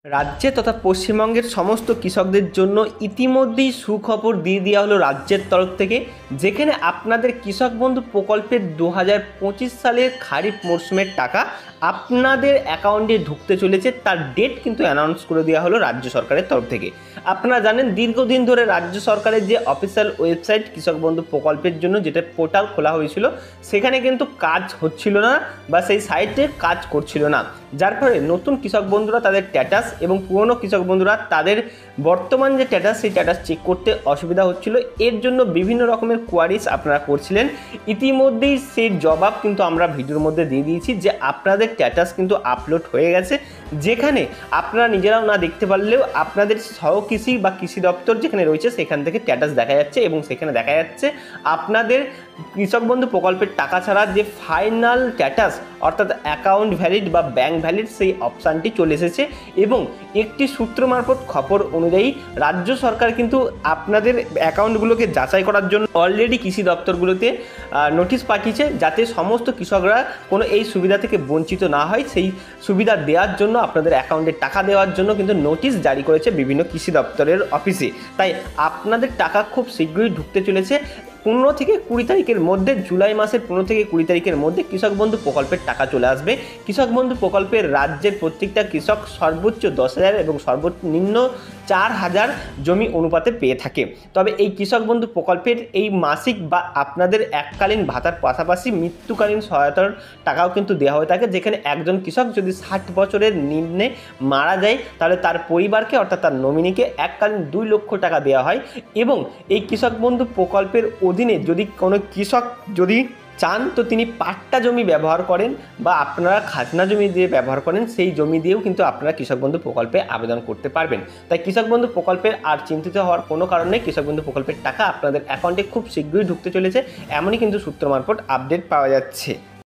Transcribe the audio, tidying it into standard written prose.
রাজ্যে তথা পশ্চিমবঙ্গের সমস্ত কৃষকদের জন্য ইতিমধ্যেই সুখবর দিয়ে দেওয়া হলো রাজ্যের তরফ থেকে, যেখানে আপনাদের কৃষক বন্ধু প্রকল্পের 2025 সালের খারিফ মরশুমের টাকা আপনাদের অ্যাকাউন্টে ঢুকতে চলেছে। তার ডেট কিন্তু অ্যানাউন্স করে দেওয়া হলো রাজ্য সরকারের তরফ থেকে। আপনারা জানেন দীর্ঘদিন ধরে রাজ্য সরকারের যে অফিসিয়াল ওয়েবসাইট কৃষক বন্ধু প্রকল্পের জন্য যেটা পোর্টাল খোলা হয়েছিল, সেখানে কিন্তু কাজ হচ্ছিল না বা সেই সাইটে কাজ করছিল না, যার ফলে নতুন কৃষক বন্ধুরা তাদের স্ট্যাটাস এবং পুরনো কৃষক বন্ধুরা তাদের বর্তমান যে স্ট্যাটাস সেই স্ট্যাটাস চেক করতে অসুবিধা হচ্ছিল। এর জন্য বিভিন্ন রকমের কোয়ারিজ আপনারা করছিলেন। ইতিমধ্যেই সেই জবাব কিন্তু আমরা ভিডিওর মধ্যে দিয়ে দিয়েছি যে আপনাদের স্ট্যাটাস কিন্তু আপলোড হয়ে গেছে, যেখানে আপনারা নিজেরাও না দেখতে পারলেও আপনাদের সহকৃষি বা কৃষি দপ্তর যেখানে রয়েছে সেখান থেকে স্ট্যাটাস দেখা যাচ্ছে এবং সেখানে দেখা যাচ্ছে আপনাদের কৃষক বন্ধু প্রকল্পের টাকা ছাড়া যে ফাইনাল স্ট্যাটাস অর্থাৎ অ্যাকাউন্ট ভ্যালিড বা ব্যাংক ভ্যালিড সেই অপশানটি চলে এসেছে। এবং একটি সূত্র মারফত খবর অনুযায়ী রাজ্য সরকার কিন্তু আপনাদের অ্যাকাউন্টগুলোকে যাচাই করার জন্য অলরেডি কৃষি দপ্তরগুলোতে নোটিশ পাঠিয়েছে, যাতে সমস্ত কৃষকরা কোনো এই সুবিধা থেকে বঞ্চিত না হয়। সেই সুবিধা দেওয়ার জন্য আপনাদের অ্যাকাউন্টে টাকা দেওয়ার জন্য কিন্তু নোটিশ জারি করেছে বিভিন্ন কৃষি দপ্তরের অফিসে। তাই আপনাদের টাকা খুব শীঘ্রই ঢুকতে চলেছে। 15 থেকে 20 তারিখের মধ্যে, জুলাই মাসের 15 থেকে 20 তারিখের মধ্যে কৃষক বন্ধু প্রকল্পের টাকা চলে আসবে। কৃষক বন্ধু প্রকল্পের রাজ্যের প্রত্যেকটা কৃষক সর্বোচ্চ 10,000 এবং সর্বনিম্ন 4,000 জমি অনুপাতে পেয়ে থাকে। তবে এই কৃষক বন্ধু প্রকল্পের এই মাসিক বা আপনাদের এককালীন ভাতার পাশাপাশি মৃত্যুকালীন সহায়তার টাকাও কিন্তু দেওয়া হয়ে থাকে, যেখানে একজন কৃষক যদি 60 বছরের নিম্নে মারা যায় তাহলে তার পরিবারকে অর্থাৎ তার নমিনিকে এককালীন 2 লক্ষ টাকা দেওয়া হয়। এবং এই কৃষক বন্ধু প্রকল্পের অধীনে যদি কোনো কৃষক যদি চান তো তিনি পাট্টা জমি ব্যবহার করেন বা আপনারা খাজনা জমি দিয়ে ব্যবহার করেন, সেই জমি দিয়েও কিন্তু আপনারা কৃষক বন্ধু প্রকল্পে আবেদন করতে পারবেন। তাই কৃষক বন্ধু প্রকল্পের আর চিন্তিত হওয়ার কোনো কারণ নেই। কৃষক বন্ধু প্রকল্পের টাকা আপনাদের অ্যাকাউন্টে খুব শীঘ্রই ঢুকতে চলেছে, এমনই কিন্তু সূত্র মারফত আপডেট পাওয়া যাচ্ছে।